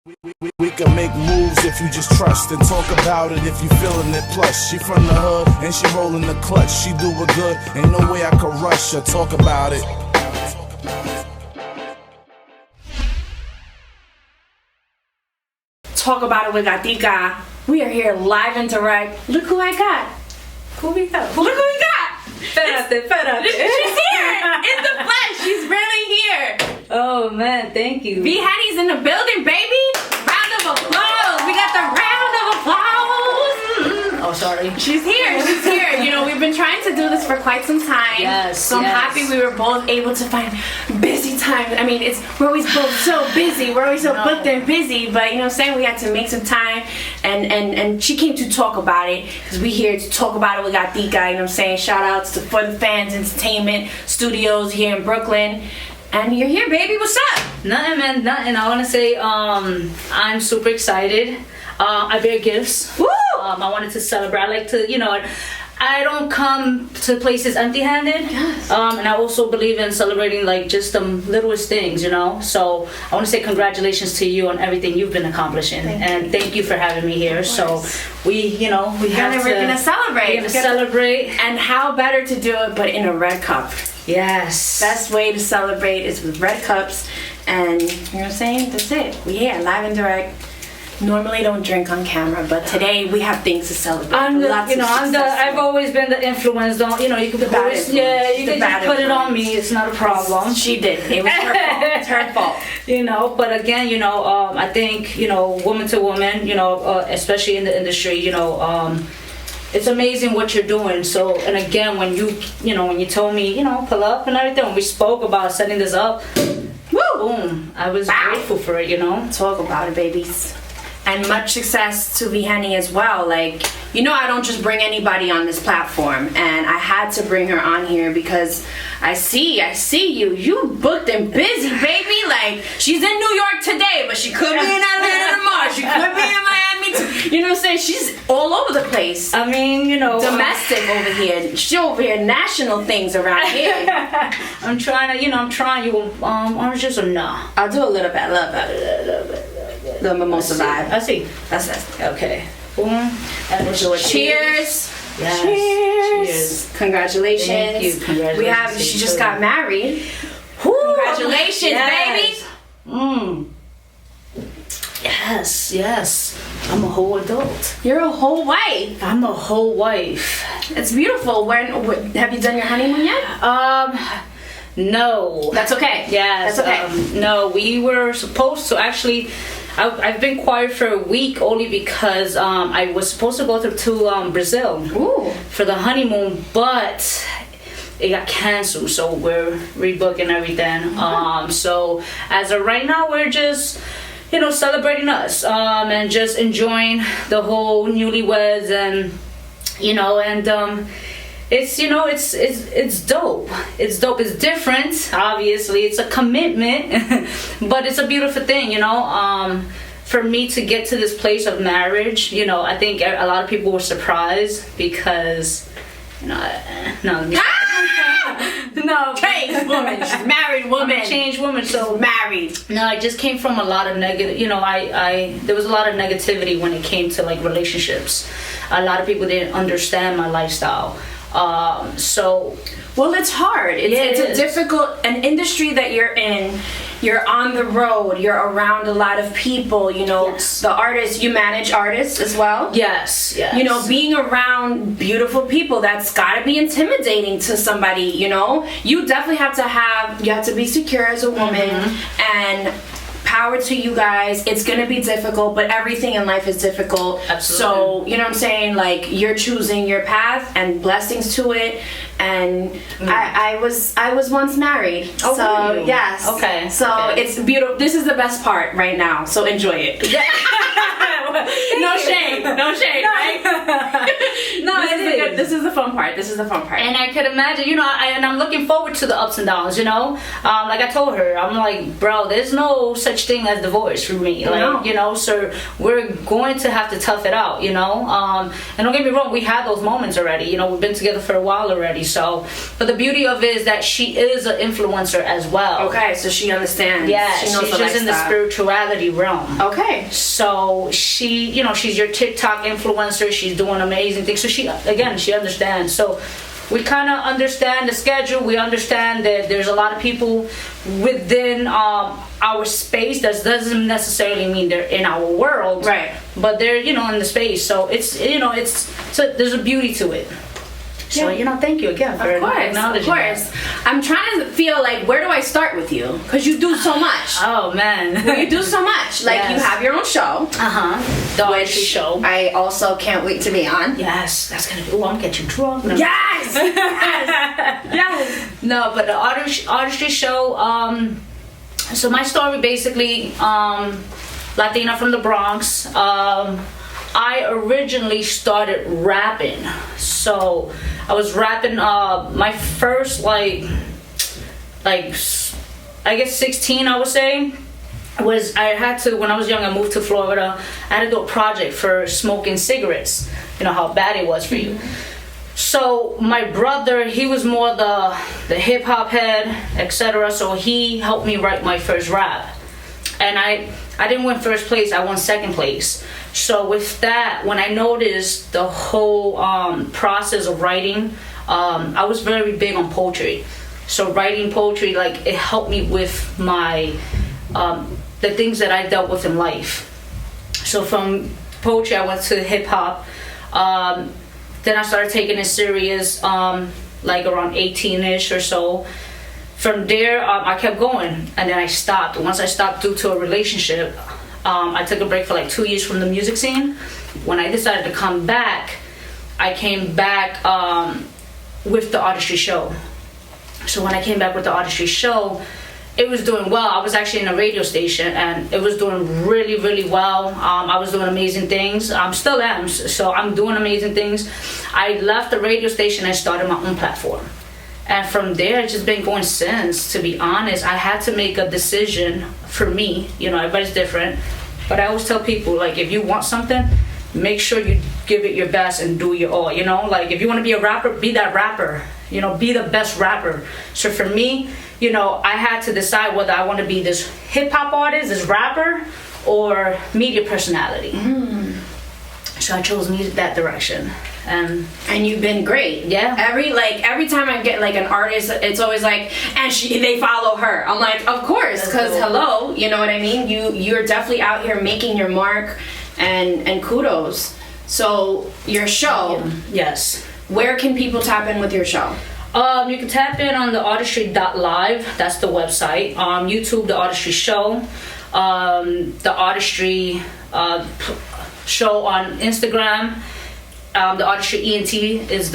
We can make moves if you just trust and talk about it if you feeling it. Plus, she from the hood and she rolling the clutch. She do it good, ain't no way I could rush or talk about it. Talk about it with Gatica. We are here live and direct. Look who I got. Who we got? Look who we got. She's here in the flesh. She's really here. Oh man, thank you. Hennys in the building, baby. Round of applause. We got the round of applause. Oh, sorry. She's here. She's here. You know, we've been trying to do this for quite some time. Yes. So I'm happy we were both able to find busy time. I mean, we're always both so busy. We're always so booked and busy. But you know what I'm saying? We had to make some time. And she came to talk about it. Because we here to talk about it with Gatica. You know what I'm saying? Shout outs to For the Fans Entertainment Studios here in Brooklyn. And you're here, baby. What's up? Nothing, man. Nothing. I want to say I'm super excited. I bear gifts. Woo! I wanted to celebrate. I like to, I don't come to places empty-handed. Yes. And I also believe in celebrating like just the littlest things, So I want to say congratulations to you on everything you've been accomplishing. Thank you for having me here. So we're gonna celebrate. We're gonna celebrate. And how better to do it but in a red cup? Yes. Best way to celebrate is with red cups. And you know what I'm saying? That's it. We here live and direct. Normally don't drink on camera, but today we have things to celebrate. I've always been the influence. You can put it on me. It's not a problem. She did. It was her fault. It's her fault. But again, I think, woman to woman, especially in the industry, it's amazing what you're doing. So, and again, when you told me, pull up and everything, when we spoke about setting this up, boom, I was grateful for it, Talk about it, babies. And much success to Henny as well. I don't just bring anybody on this platform, and I had to bring her on here because I see you booked and busy, baby. She's in New York today, but she could be in Atlanta tomorrow. She could be in Miami too. You know what I'm saying? She's all over the place. I mean, domestic over here. She over here, national things around here. I'm trying. You want oranges or no? I'll do a little bit. The mimosa vibe. I see. That's it. Okay. Boom. And we'll do a cheers. Yes. Cheers. Congratulations. Thank you. Congratulations. She just got married. Congratulations, yes. baby. Yes. I'm a whole adult. You're a whole wife. I'm a whole wife. It's beautiful. Have you done your honeymoon yet? No. That's okay. Yes. That's okay. No, we were supposed to actually. I've been quiet for a week only because I was supposed to go to Brazil for the honeymoon, but it got canceled, so we're rebooking everything. So as of right now, we're just celebrating us and just enjoying the whole newlyweds and it's dope. It's dope. It's different. Obviously, it's a commitment, but it's a beautiful thing. For me to get to this place of marriage, I think a lot of people were surprised because, changed woman. She's married woman. Changed woman. So married. No, I just came from a lot of negative. There was a lot of negativity when it came to relationships. A lot of people didn't understand my lifestyle. Well, it's hard. It's a difficult industry that you're in. You're on the road. You're around a lot of people. Yes. The artists. You manage artists as well. Yes. Being around beautiful people, that's got to be intimidating to somebody. You definitely have to be secure as a woman and. Power to you guys. It's gonna be difficult, but everything in life is difficult. Absolutely. So you know what I'm saying. You're choosing your path, and blessings to it. And I was once married. Oh, so really? yes. Okay. So it's beautiful. This is the best part right now. So enjoy it. No shame. Right? This is the fun part. And I could imagine, and I'm looking forward to the ups and downs. Like I told her, I'm like, bro, there's no such such thing as divorce for me. Like, you know, so we're going to have to tough it out, you know. And don't get me wrong, we had those moments already. You know, we've been together for a while already. So, but the beauty of it is that she is an influencer as well. Okay, so she understands. Yeah, she knows she's just in the spirituality realm. Okay. So she, you know, she's your TikTok influencer. She's doing amazing things. So she understands. So we kind of understand the schedule. We understand that there's a lot of people within our space. That doesn't necessarily mean they're in our world, right? But they're, you know, in the space. So it's, you know, so there's a beauty to it. So, you know, thank you again for acknowledging that. I'm trying to feel like, where do I start with you? Because you do so much. Oh, man. Well, you do so much. Like, you have your own show. The artistry show. I also can't wait to be on. Yes. That's going to be, I'm going to get you drunk. No. Yes! Yes! No, but the artistry show, so my story basically, Latina from the Bronx, I originally started rapping. So I was rapping, my first like I guess 16, I would say, was I had to, when I was young, I moved to Florida. I had to do a project for smoking cigarettes. You know how bad it was for you. So my brother, he was more the hip hop head, etc. So he helped me write my first rap. And I didn't win first place, I won second place. So with that, when I noticed the whole process of writing, I was very big on poetry. So writing poetry, like, it helped me with my, the things that I dealt with in life. So from poetry, I went to hip hop. Then I started taking it serious, like around 18-ish or so. From there, I kept going, and then I stopped. Once I stopped due to a relationship, I took a break for like 2 years from the music scene. When I decided to come back, I came back with the artistry show. So when I came back with the artistry show, it was doing well. I was actually in a radio station, and it was doing really, really well. I was doing amazing things. I still am, so I'm doing amazing things. I left the radio station and started my own platform. And from there, it's just been going since, to be honest. I had to make a decision for me. You know, everybody's different. But I always tell people, like, if you want something, make sure you give it your best and do your all. You know, like, if you want to be a rapper, be that rapper. You know, be the best rapper. So for me, you know, I had to decide whether I want to be this hip-hop artist, this rapper, or media personality. So I chose that direction. And you've been great. Yeah. Every time I get like an artist, it's always like, and they follow her. I'm like, of course, because hello, you know what I mean? You're definitely out here making your mark, and kudos. So your show, yes. Where can people tap in with your show? You can tap in on the artistry.live. That's the website. YouTube, the Artistry Show. The Artistry Show on Instagram. The Artistry ENT is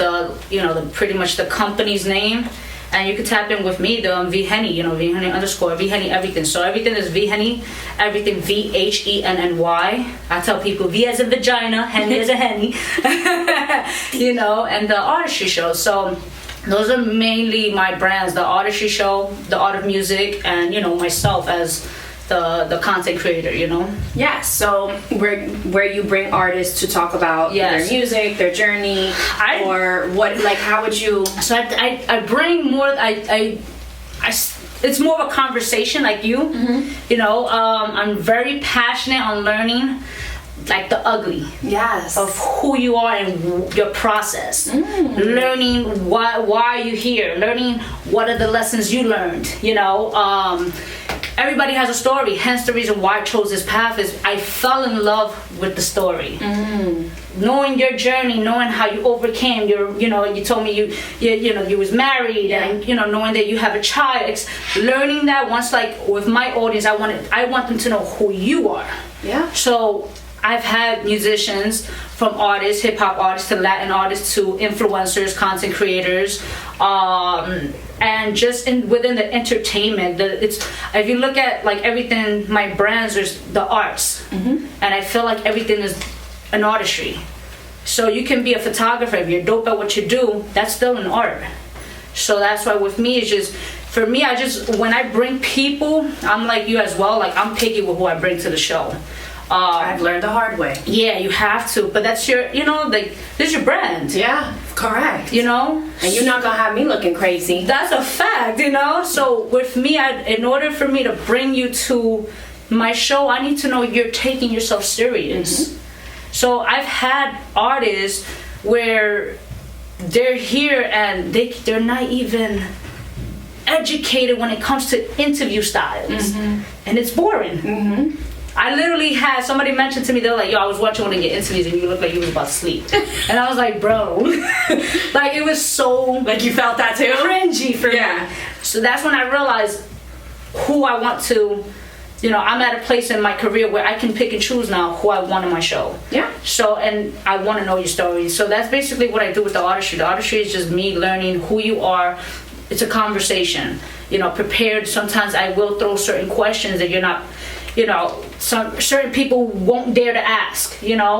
pretty much the company's name. And you can tap in with me, the V Henny, V Henny _ V Henny everything. So everything is V Henny, everything VHENNY. I tell people V as in vagina, Henny as a Henny. And the Artistry Show. So those are mainly my brands: the Artistry Show, the Art of Music, and myself as the content creator. Yeah. So where you bring artists to talk about their music, their journey, or what, like, how would you? So I bring more. It's more of a conversation, like you. Mm-hmm. I'm very passionate on learning, like the ugly, of who you are and your process. Learning why you're here, learning what are the lessons you learned. Everybody has a story, hence the reason why I chose this path is I fell in love with the story. Knowing your journey, knowing how you overcame you told me you was married, and knowing that you have a child, learning that once, like with my audience, I want them to know who you are. So I've had musicians, from artists, hip-hop artists to Latin artists to influencers, content creators, and just within the entertainment. If you look at like everything, my brands, there's the arts, and I feel like everything is an artistry. So you can be a photographer, if you're dope at what you do, that's still an art. So that's why with me, it's just for me, when I bring people, I'm like you as well. Like, I'm picky with who I bring to the show. I've learned the hard way. Yeah, you have to. But that's your, like, this is your brand. Yeah, correct. And you're not gonna have me looking crazy. That's a fact, So with me, in order for me to bring you to my show, I need to know you're taking yourself serious. So I've had artists where they're here and they're not even educated when it comes to interview styles, and it's boring. I literally had somebody mention to me, they're like, yo, I was watching one of your interviews and you looked like you was about to sleep. And I was like, bro, like, it was so like, you felt that too? Cringy for me. So that's when I realized who I want to, I'm at a place in my career where I can pick and choose now who I want in my show. Yeah. So, and I want to know your story. So that's basically what I do with the artistry. The artistry is just me learning who you are. It's a conversation, prepared. Sometimes I will throw certain questions that you're not, some certain people won't dare to ask,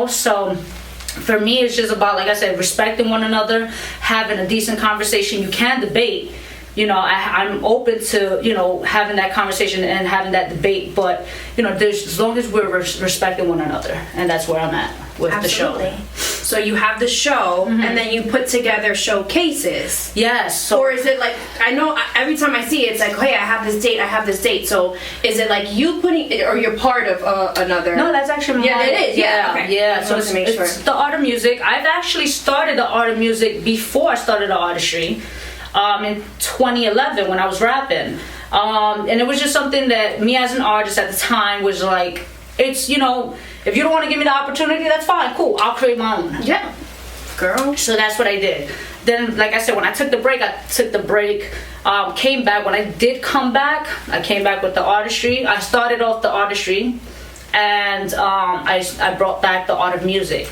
so for me it's just about, like I said, respecting one another, having a decent conversation. You can debate, I'm open to having that conversation and having that debate, but there's, as long as we're respecting one another, and that's where I'm at with Absolutely. the show. So you have the show, and then you put together showcases. Yes. So, or is it like, I know every time I see it, it's like, hey, I have this date. So is it like you putting it, or you're part of another? No, that's actually yeah, it is. Yeah. Okay. Yeah. So it's the art of music. I've actually started the art of music before I started the artistry. In 2011 when I was rapping, and it was just something that me as an artist at the time was like, it's, if you don't want to give me the opportunity, that's fine, cool, I'll create my own. Yeah, girl. So that's what I did. Then, like I said, when I took the break, came back. When I did come back, I came back with the artistry. I started off the artistry, and I brought back the art of music.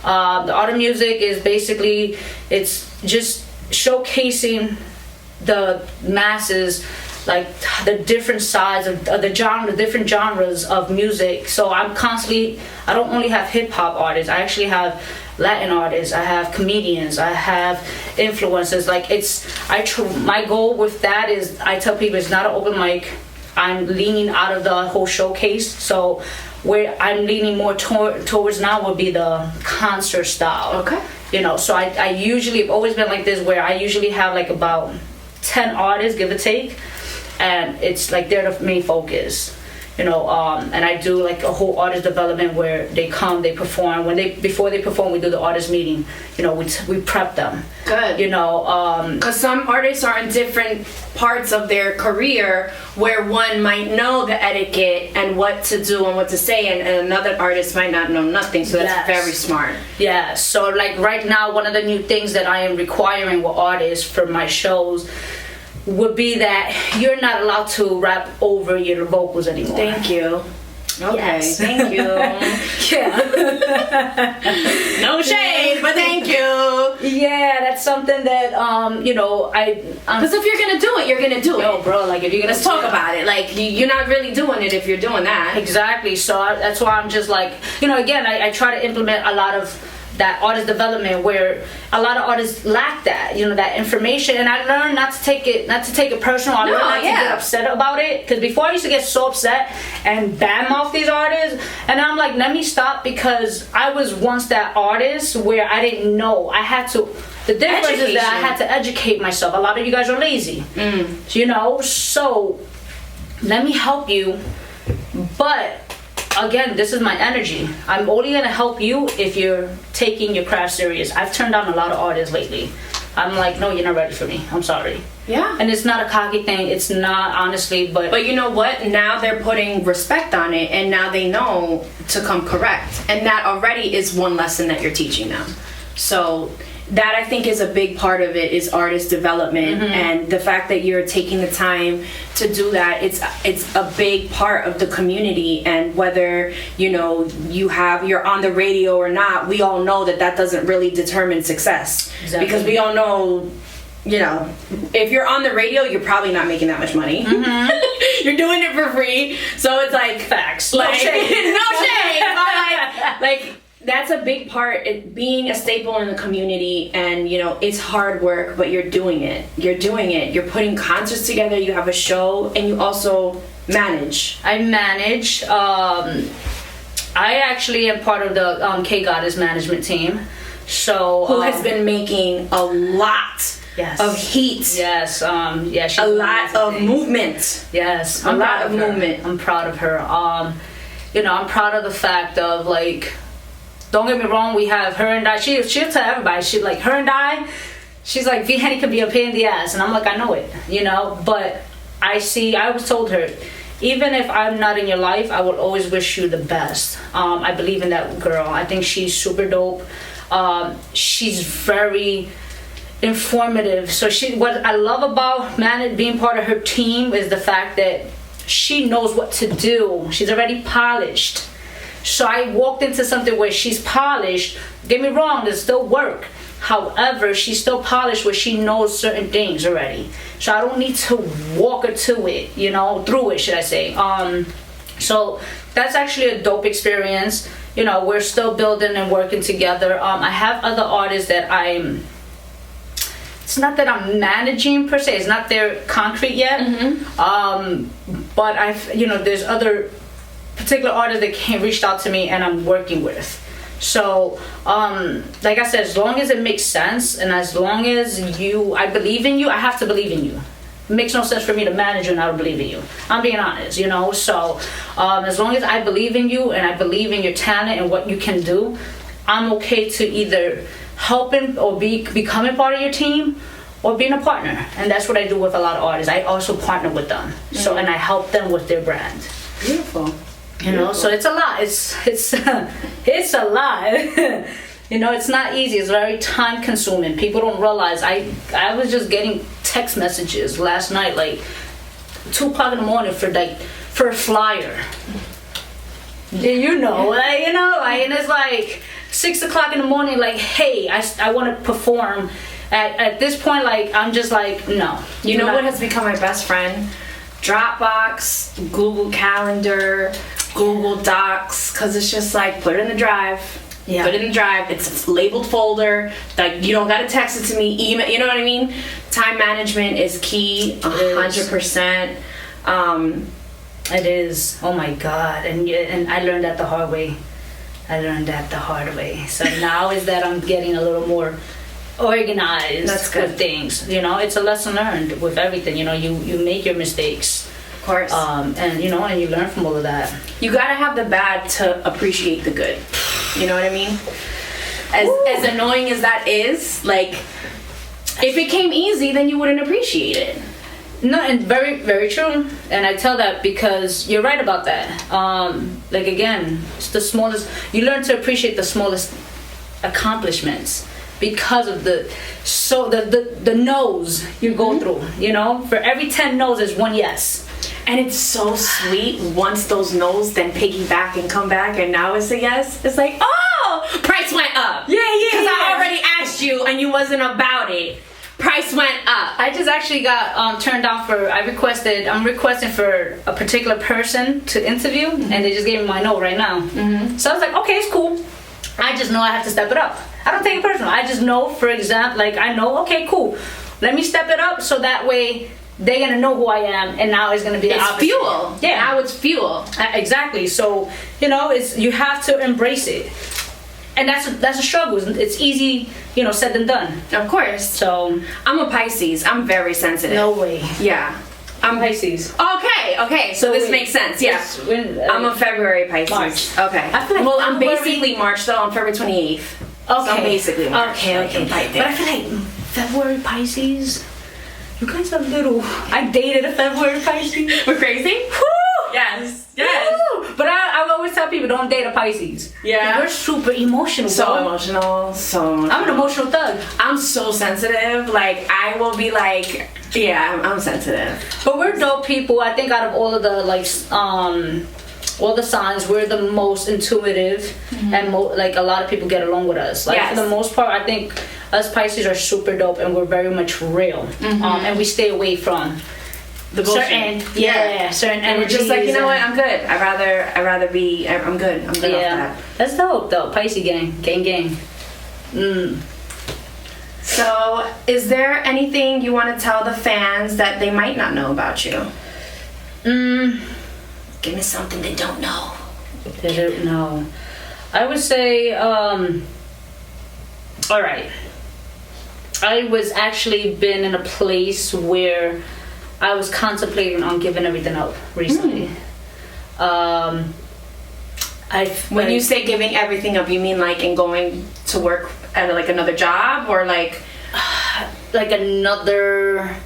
The art of music is basically, it's just showcasing the masses, like the different sides of the different genres of music. So I don't only have hip-hop artists, I actually have Latin artists, I have comedians, I have influencers. Like, my goal with that is, I tell people, it's not an open mic. I'm leaning out of the whole showcase. So where I'm leaning more towards now would be the concert style. Okay. So I usually have always been like this, where I usually have like about 10 artists, give or take, and it's like they're the main focus, and I do like a whole artist development where they come, they perform. Before they perform, we do the artist meeting. We prep them. Good. Because some artists are in different parts of their career where one might know the etiquette and what to do and what to say, and another artist might not know nothing. So that's very smart. Yeah. So like right now, one of the new things that I am requiring with artists for my shows would be that you're not allowed to rap over your vocals anymore. Thank you. Okay, yes. Thank you. Yeah. No shade, but thank you. Yeah, that's something that because if you're gonna do it, you're gonna do it. Yo, bro, like, if you're gonna, let's talk about it. Like, you're not really doing it if you're doing that. Exactly. So that's why I'm just like, again, I try to implement a lot of that artist development where a lot of artists lack that, that information. And I learned not to take it personal. I learned not to get upset about it, because before I used to get so upset and badmouth these artists, and I'm like, let me stop, because I was once that artist where I didn't know. The difference is that I had to educate myself. A lot of you guys are lazy, so let me help you, but again, this is my energy. I'm only gonna help you if you're taking your craft serious. I've turned down a lot of artists lately. I'm like, no, you're not ready for me. I'm sorry. Yeah. And it's not a cocky thing. It's not, honestly, but you know what? Now they're putting respect on it, and now they know to come correct. And that already is one lesson that you're teaching them. So that, I think, is a big part of it, is artist development. And the fact that you're taking the time to do that, it's a big part of the community. And whether you're on the radio or not, we all know that doesn't really determine success. Exactly. Because we all know, if you're on the radio, you're probably not making that much money. You're doing it for free, so it's like facts. Like, no shade. no shade. But like that's a big part. Being a staple in the community, and you know, it's hard work, but you're doing it. You're putting concerts together. You have a show, and you also manage. I manage. I actually am part of the K Goddess management team. So who has been making a lot of heat. Yes. She's a lot of movement. Yes. A lot of movement. I'm proud of her. You know, I'm proud of the fact of, like, don't get me wrong, we have her and I. She'll tell everybody, she's like, her and I, she's like, V Henny could be a pain in the ass. And I'm like, I know it, you know, but I always told her, even if I'm not in your life, I will always wish you the best. I believe in that girl. I think she's super dope. She's very informative. So what I love about being part of her team is the fact that she knows what to do. She's already polished. So I walked into something where she's polished. Get me wrong, there's still work. However, she's still polished where she knows certain things already. So I don't need to walk her to it, you know, through it, should I say. So that's actually a dope experience. You know, we're still building and working together. I have other artists that it's not that I'm managing per se, it's not there concrete yet. But there's other particular artists that reached out to me and I'm working with. So, like I said, as long as it makes sense and as long as I believe in you, I have to believe in you. It makes no sense for me to manage you and I don't believe in you. I'm being honest, you know. So, as long as I believe in you and I believe in your talent and what you can do, I'm okay to either helping or becoming part of your team or being a partner. And that's what I do with a lot of artists. I also partner with them. So, and I help them with their brand. Beautiful. You know, so it's a lot. It's it's a lot. You know, it's not easy. It's very time consuming. People don't realize. I was just getting text messages last night, like 2 o'clock in the morning for a flyer. You know, and it's like 6 o'clock in the morning. Like, hey, I want to perform. At this point, like, I'm just like, no. You know what has become my best friend? Dropbox, Google Calendar, Google Docs, because it's just like, put it in the drive. Yeah. Put it in the drive. It's a labeled folder. Like, you don't gotta text it to me. Email. You know what I mean? Time management is key. 100%. It is. Oh my God. And I learned that the hard way. So now is that I'm getting a little more organized with things. You know, it's a lesson learned with everything. You know, you make your mistakes. Of course. And you know, and you learn from all of that. You gotta have the bad to appreciate the good. You know what I mean? As annoying as that is, like, if it came easy, then you wouldn't appreciate it. No, and very, very true. And I tell that because you're right about that. Like, again, it's the smallest. You learn to appreciate the smallest accomplishments because of the no's you go through. You know, for every 10 no's, there's 1 yes. And it's so sweet once those no's then piggyback and come back, and now it's a yes. It's like, oh, price went up. Yeah. Because I already asked you and you wasn't about it. Price went up. I just actually got turned down I'm requesting for a particular person to interview, and they just gave me my no right now. So I was like, okay, it's cool. I just know I have to step it up. I don't take it personal. I just know, for example, like, I know, okay, cool. Let me step it up so that way they're gonna know who I am, and now it's gonna be the opposite. Fuel. Yeah, now it's fuel. Exactly. So, you know, you have to embrace it, and that's a struggle. It's easy, you know, said than done. Of course. So I'm a Pisces. I'm very sensitive. No way. Yeah. I'm Pisces. Okay. So this makes sense. Yeah. I'm a February Pisces. March. Okay. I feel like I'm basically March though. I'm February 28th. Okay. So I'm basically March. Okay. But I feel like February Pisces. You guys are little. I dated a February Pisces. We're crazy? Woo! Yes. Woo! But I always tell people, don't date a Pisces. Yeah. You're super emotional. So emotional. I'm an emotional thug. I'm so sensitive. Like, I will be like, yeah, I'm sensitive. But we're dope people. I think out of all of the, like, all the signs, we're the most intuitive, and like, a lot of people get along with us. Like, for the most part, I think us Pisces are super dope, and we're very much real. And we stay away from the bullshit. certain And we're energies. just like, you know what, I'm good. I'd rather be, I'm good off that. That's dope though. Pisces gang. So, is there anything you want to tell the fans that they might not know about you? Give me something they don't know. They don't know. I would say, all right. I was actually been in a place where I was contemplating on giving everything up recently. When you say giving everything up, you mean like in going to work at like another job, or like another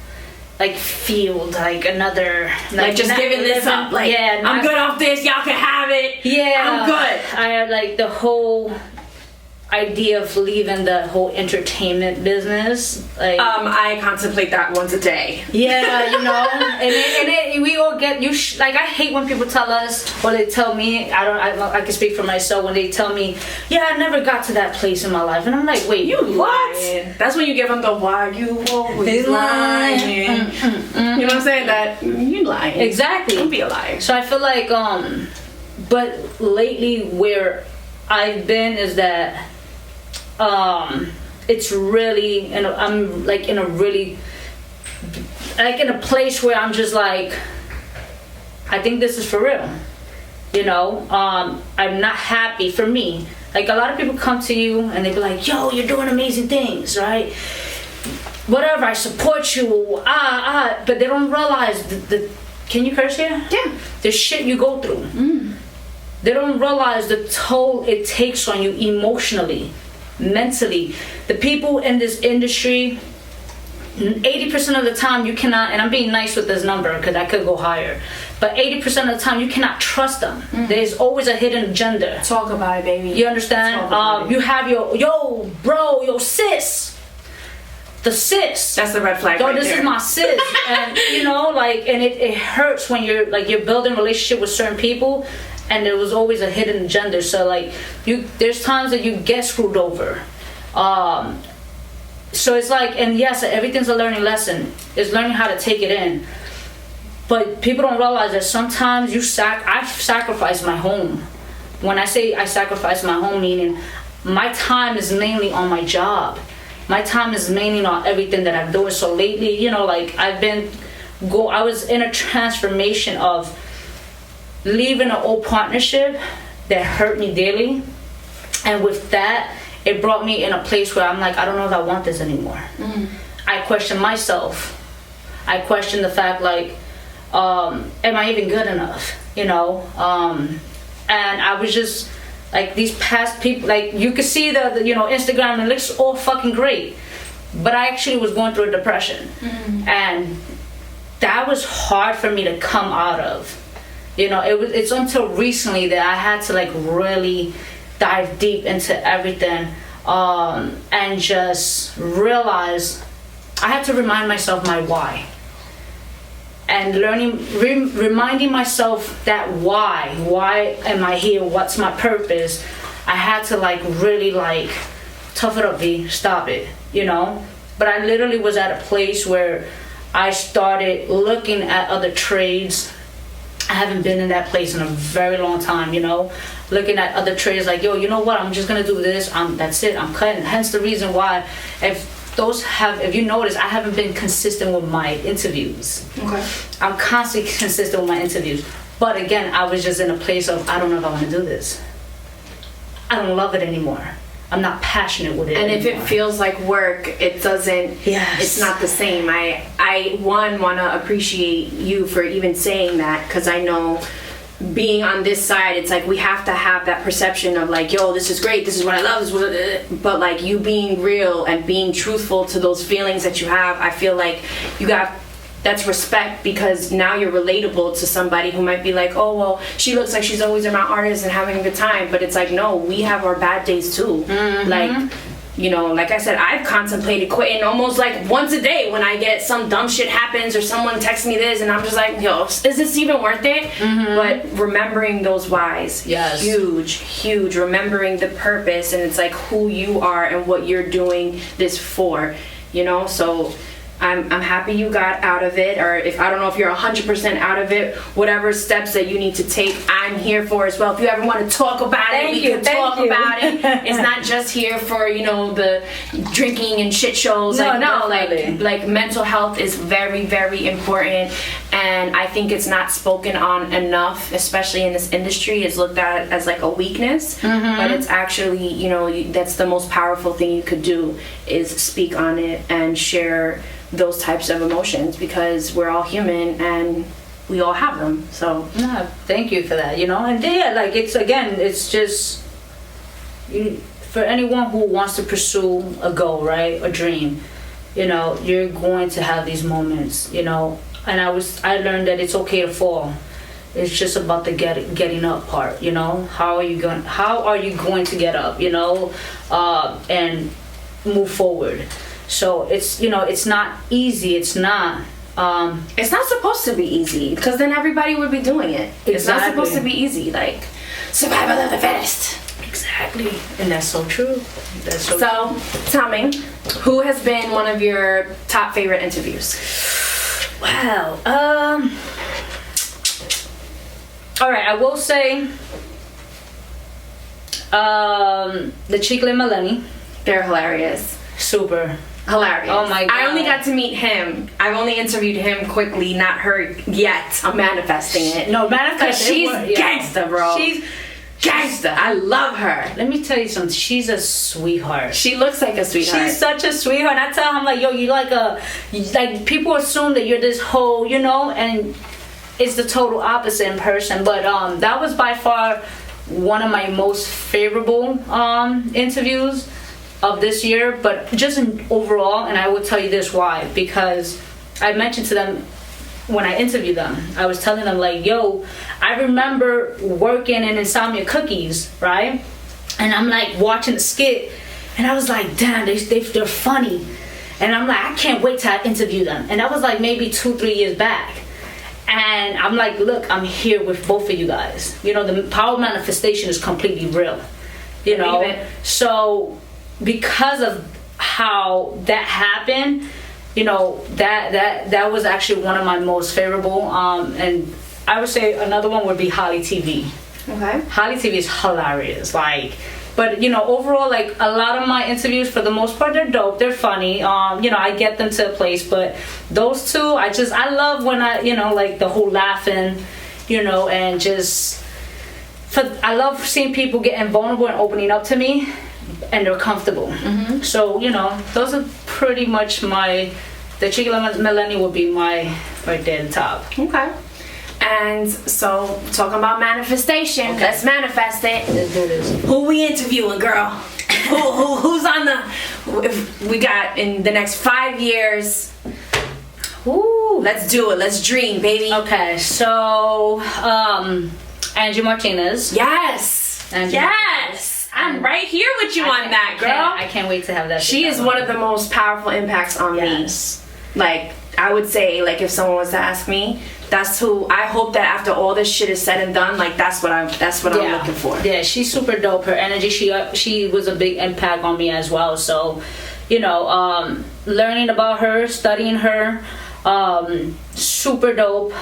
field, another just giving this up, I'm good off this, y'all can have it, I'm good. I had the whole idea of leaving the whole entertainment business. I contemplate that once a day. Yeah, and we all get I hate when people tell us, or they tell me, I can speak for myself, when they tell me, yeah, I never got to that place in my life, and I'm like, wait, you lying. That's when you give them the why you always lying. You know what I'm saying? That you lying. Exactly. Don't be a liar. So I feel like but lately where I've been is that it's really, and I'm in a really, in a place where I'm just I think this is for real. I'm not happy for me. A lot of people come to you and they be like, yo, you're doing amazing things, right? Whatever, I support you, but they don't realize the can you curse here? Yeah. The shit you go through. They don't realize the toll it takes on you emotionally, mentally. The people in this industry, 80% of the time you cannot, and I'm being nice with this number because I could go higher, but 80% of the time you cannot trust them. There's always a hidden agenda. Talk about it, baby. You understand? You have your bro, your sis. The sis. That's the red flag. Yo, right this there. is my sis. And and it hurts when you're building a relationship with certain people, and there was always a hidden agenda. So there's times that you get screwed over. So it's and yes, everything's a learning lesson. It's learning how to take it in. But people don't realize that sometimes I sacrifice my home. When I say I sacrifice my home, meaning my time is mainly on my job. My time is mainly on everything that I'm doing. So lately, I was in a transformation of leaving an old partnership that hurt me dearly. And with that, it brought me in a place where I'm I don't know if I want this anymore. I question myself. I question the fact, am I even good enough? And I was just these past people, you could see the Instagram, and it looks all fucking great, but I actually was going through a depression, and that was hard for me to come out of. It's until recently that I had to really dive deep into everything, and just realize I had to remind myself my why. And reminding myself that why am I here? What's my purpose? I had to really tough it up, V, stop it, But I literally was at a place where I started looking at other trades. I haven't been in that place in a very long time, looking at other trades yo, you know what? I'm just gonna do this. That's it. I'm cutting. Hence the reason why, if you notice, I haven't been consistent with my interviews. Okay. I'm constantly consistent with my interviews. But again, I was just in a place of, I don't know if I want to do this. I don't love it anymore. I'm not passionate with it and anymore. If it feels like work, it doesn't, it's not the same. I want to appreciate you for even saying that, because I know being on this side, it's we have to have that perception of yo, this is great, this is what I love, but you being real and being truthful to those feelings that you have, I feel you got, that's respect, because now you're relatable to somebody who might be oh, well, she looks like she's always around artists and having a good time, but it's no, we have our bad days too. Like I said, I've contemplated quitting almost once a day when I get some dumb shit happens or someone texts me this and I'm just yo, is this even worth it? But remembering those whys, yes, huge. Remembering the purpose, and it's who you are and what you're doing this for, So I'm happy you got out of it, or if I don't know if you're 100% out of it, whatever steps that you need to take, I'm here for as well. If you ever want to talk about it, we can talk about it. It's not just here for, you know, the drinking and shit shows. Like mental health is very, very important, and I think it's not spoken on enough, especially in this industry. It's looked at as like a weakness, but it's actually, you know, that's the most powerful thing you could do, is speak on it and share those types of emotions, because we're all human and we all have them. So yeah, thank you for that. You know, and yeah, like it's just for anyone who wants to pursue a goal, right, a dream. You know, you're going to have these moments. You know, and I learned that it's okay to fall. It's just about the getting up part. You know, how are you going to get up? You know, and move forward. So it's, you know, it's not easy. It's not supposed to be easy, because then everybody would be doing it. Exactly. It's not supposed to be easy. Like, survival of the fittest. Exactly. And that's so true. So tell me, who has been one of your top favorite interviews? Wow. All right, I will say the Chicle and Melanie. They're hilarious. Super hilarious. Oh my god. I only got to meet him. I've only interviewed him quickly, not her yet. I'm manifesting it. No, manifesting. She's gangsta, bro. She's gangsta. I love her. Let me tell you something. She's a sweetheart. She looks like a sweetheart. She's such a sweetheart. And I tell him, like, yo, you like people assume that you're this whole, you know, and it's the total opposite in person. But that was by far one of my most favorable interviews of this year, but just in overall. And I will tell you this why, because I mentioned to them when I interviewed them, I was telling them, like, yo, I remember working in Insomnia Cookies, right? And I'm like watching the skit, and I was like, damn, they're funny. And I'm like, I can't wait till I interview them. And that was like maybe 2-3 years back. And I'm like, look, I'm here with both of you guys. You know, the power manifestation is completely real. You know, so because of how that happened, you know, that was actually one of my most favorable. And I would say another one would be Holly TV. Okay. Holly TV is hilarious. Like, but you know, overall, like a lot of my interviews, for the most part, they're dope. They're funny. You know, I get them to a place, but those two, I love when you know, like the whole laughing, you know, and just I love seeing people getting vulnerable and opening up to me, and they're comfortable. Mm-hmm. So, you know, those are pretty much the Chicle Melanie would be my right there at the top. Okay. And so, talking about manifestation, okay. Let's manifest it. Let's do this. Who we interviewing, girl? Who's on the? We got in the next 5 years. Ooh, let's do it. Let's dream, baby. Okay, so Angie Martinez. Yes. Angie Martinez. I'm right here with you on that, girl. I can't wait to have that. She is one of the most powerful impacts on me. Like, I would say, like, if someone was to ask me, that's who I hope that after all this shit is said and done, like, that's what I'm looking for. Yeah, she's super dope. Her energy, she was a big impact on me as well. So, you know, learning about her, studying her, super dope.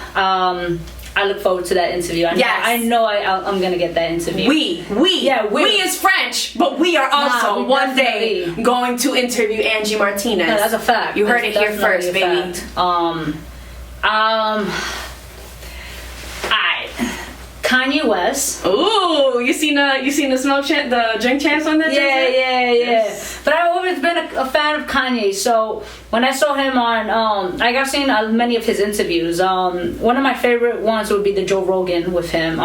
I look forward to that interview. I know I'm gonna get that interview. We is French, but we are also one day going to interview Angie Martinez. No, that's a fact. You heard it here first, baby. Kanye West. Ooh, you seen the drink champs on that? Yeah. Yes. But I've always been a fan of Kanye. So when I saw him on, I've seen many of his interviews. One of my favorite ones would be the Joe Rogan with him.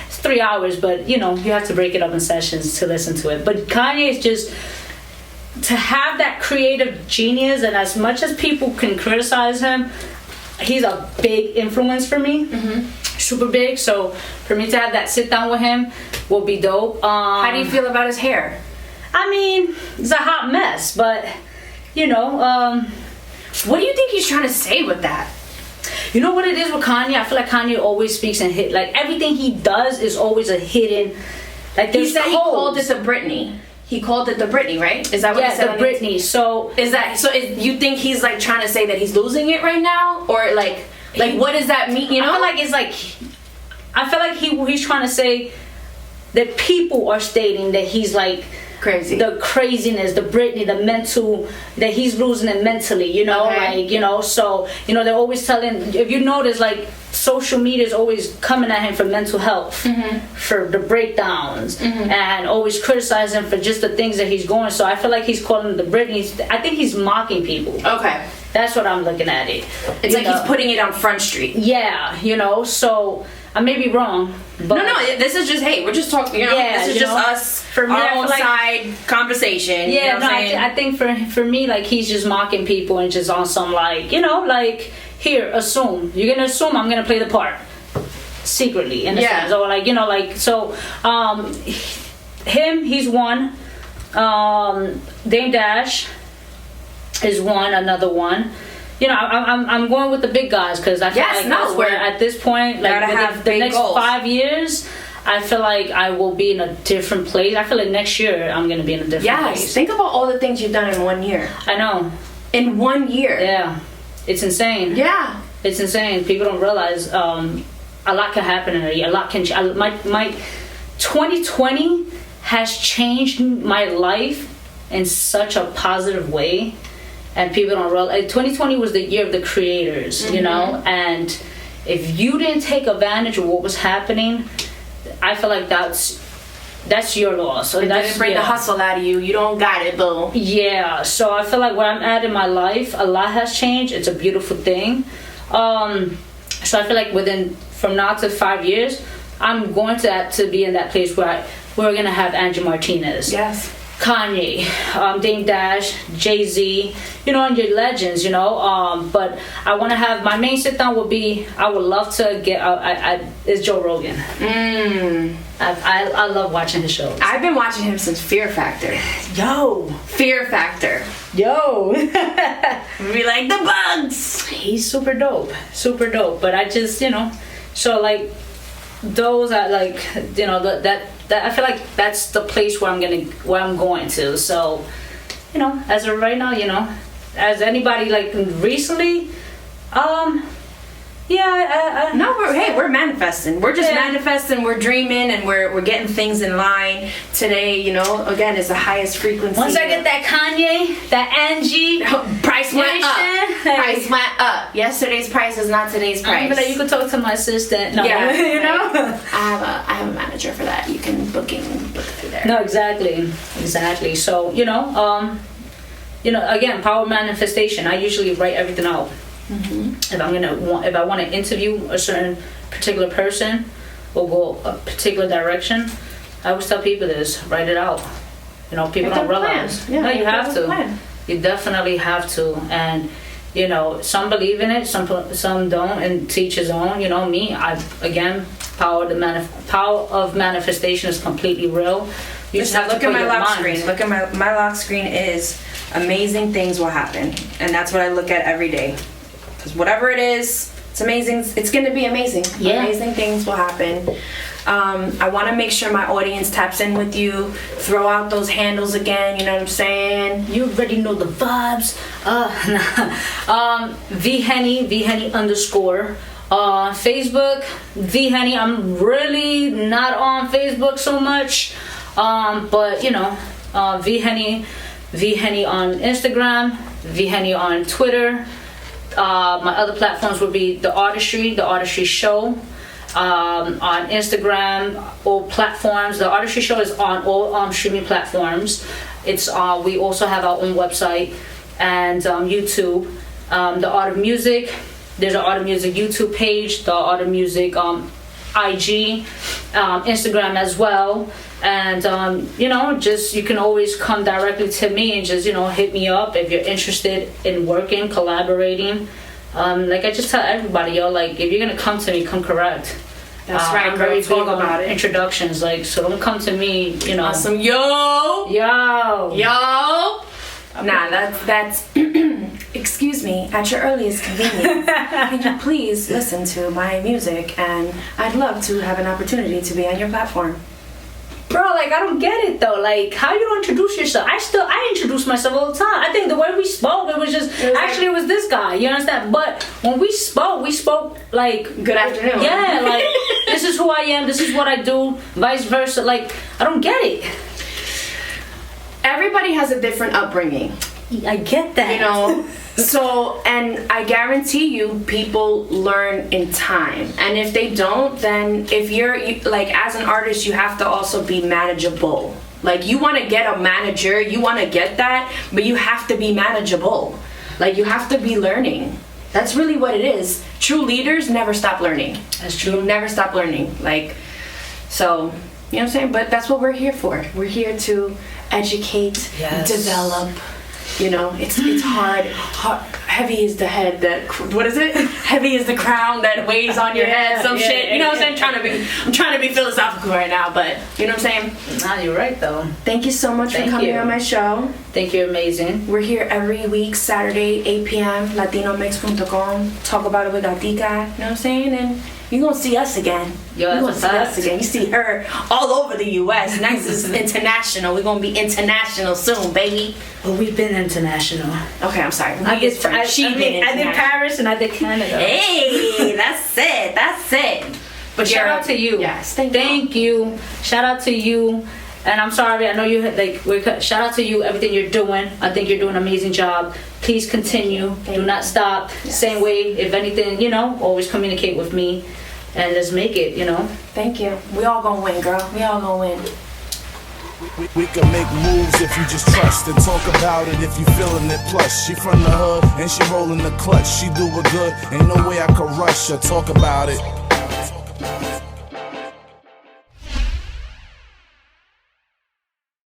It's 3 hours, but you know, you have to break it up in sessions to listen to it. But Kanye is just, to have that creative genius, and as much as people can criticize him, he's a big influence for me. Mm-hmm. Super big. So for me to have that sit down with him will be dope. How do you feel about his hair? I mean, it's a hot mess, but you know, what do you think he's trying to say with that? You know what it is with Kanye? I feel like Kanye always speaks and like everything he does is always a hidden. Like he said he called this a Britney. He called it the Britney, right? Is that what he said? Yeah, the Britney. So you think he's like trying to say that he's losing it right now, or like what does that mean? You know, I feel like he's trying to say that people are stating that he's like crazy, the craziness, the Britney, the mental, that he's losing it mentally. You know, Okay. like, you know, so, you know, they're always telling. If you notice, like, social media is always coming at him for mental health, for the breakdowns, and always criticizing for just the things that he's going. So I feel like he's calling the Britney. I think he's mocking people. Okay. That's what I'm looking at it. It's like he's putting it on Front Street. Yeah, you know, so I may be wrong, but no, this is just, hey, we're just talking, you know, Yeah, this is you just know, us, for me, our I own feel like- side conversation. yeah, you know no, what I'm saying? I think for me, like, he's just mocking people and just on some, like, you know, like, here, assume. You're gonna assume I'm gonna play the part secretly, in a Yeah. sense, or like, you know, like, so, he's one. Dame Dash is one, another one. You know, I'm going with the big guys because I feel Yes, like no, that's where we're- at this point, like, gotta have the big next goals. 5 years, I feel like I will be in a different place. I feel like next year I'm gonna be in a different Yes, place. think about all the things you've done in 1 year. I know. In 1 year. Yeah, it's insane. Yeah. It's insane. People don't realize a lot can happen in a year. A lot can. My 2020 has changed my life in such a positive way, and people don't realize. 2020 was the year of the creators, you know, and if you didn't take advantage of what was happening, I feel like that's your loss. It That's didn't bring the hustle out of you. You don't got it, boo. Yeah, so I feel like where I'm at in my life, a lot has changed. It's a beautiful thing. So I feel like from now to 5 years, I'm going to be in that place where we're gonna have Angie Martinez, Yes. Kanye, Dame Dash, Jay-Z, you know, and your legends, you know. But I want to have my main sit down would be, I would love to get. Is Joe Rogan. I love watching his shows. I've been watching him since Fear Factor. Fear Factor. Yo. We like the bugs. He's super dope, but I just, you know, so like those are like, you know, that I feel like that's the place where I'm going to. So, you know, as of right now, you know, as anybody like recently, yeah, No, we're manifesting. We're just Yeah. manifesting. We're dreaming, and we're getting things in line. Today, you know, again, is the highest frequency. once I get that Kanye, that Angie, price went up. Nation. Price went up. Yesterday's price is not today's price. I'm like, you could talk to my assistant. No, Yeah, you know. I have a manager for that. You can book through there. No, exactly. So, you know, again, power manifestation. I usually write everything out. If I want to interview a certain particular person or go a particular direction, I always tell people this: write it out. You know, people don't realize. Yeah, no, you have to. plan. You definitely have to, and you know, some believe in it, some don't, and to each his own. You know, me, power of manifestation is completely real. You just have to Look at put my your lock mind. screen. Look at my lock screen is amazing things will happen, and that's what I look at every day. Because whatever it is, it's amazing. It's going to be amazing. Yeah. Amazing things will happen. I want to make sure my audience taps in with you. Throw out those handles again. You know what I'm saying? You already know the vibes. Henny _. Facebook, Henny. I'm really not on Facebook so much, but you know, Henny on Instagram, Henny on Twitter. My other platforms would be the Artistry Show. On Instagram, all platforms. The Artistry Show is on all streaming platforms. It's we also have our own website and YouTube. The Art of Music. There's an Art of Music YouTube page. The Art of Music IG, Instagram as well. And you know, just you can always come directly to me and just, you know, hit me up if you're interested in working, collaborating. Like I just tell everybody, yo, like if you're gonna come to me, come correct. That's right, I'm very girl. big Talk about on it. introductions, like, so don't come to me, you know. Awesome. Yo. Nah, that's excuse me, at your earliest convenience. Can you please listen to my music? And I'd love to have an opportunity to be on your platform. bro, like, I don't get it though. Like, how you don't introduce yourself? I introduce myself all the time. I think the way we spoke, it was this guy. You understand? But when we spoke like, good afternoon. Yeah, like, this is who I am. This is what I do. Vice versa. Like, I don't get it. Everybody has a different upbringing. I get that. You know? So, and I guarantee you, people learn in time. And if they don't, then if like, as an artist, you have to also be manageable. Like, you want to get a manager, you want to get that, but you have to be manageable. Like, you have to be learning. That's really what it is. True leaders never stop learning. That's true. You never stop learning. Like, so, you know what I'm saying? But that's what we're here for. We're here to educate, develop. You know, it's hard. Heavy is the head that, what is it? Heavy is the crown that weighs on your head. Some shit. You know what I'm saying? I'm trying to be philosophical right now, but you know what I'm saying? Nah, you're right though. Thank you so much for coming on my show. Thank you, amazing. We're here every week, Saturday, 8 p.m. latinomix.com. Talk about it with Gatica. You know what I'm saying? And you're gonna see us again. Yo, you're gonna see us again. You see her all over the U.S. Next is international. We're gonna be international soon, baby. Well, we've been international. Okay, I'm sorry. I did Paris and I did Canada. Hey, that's it. That's it. But shout out to you. Yes, thank you. Shout out to you. And I'm sorry, I know you had shout out to you, everything you're doing. I think you're doing an amazing job. Please continue. Do not stop. Yes. Same way, if anything, you know, always communicate with me. And let's make it, you know. Thank you. We all gonna win, girl. We all gonna win. We can make moves if you just trust and talk about it if you feeling it. Plus, she from the hood and she rolling the clutch. She do it good. Ain't no way I could rush her. Talk about it.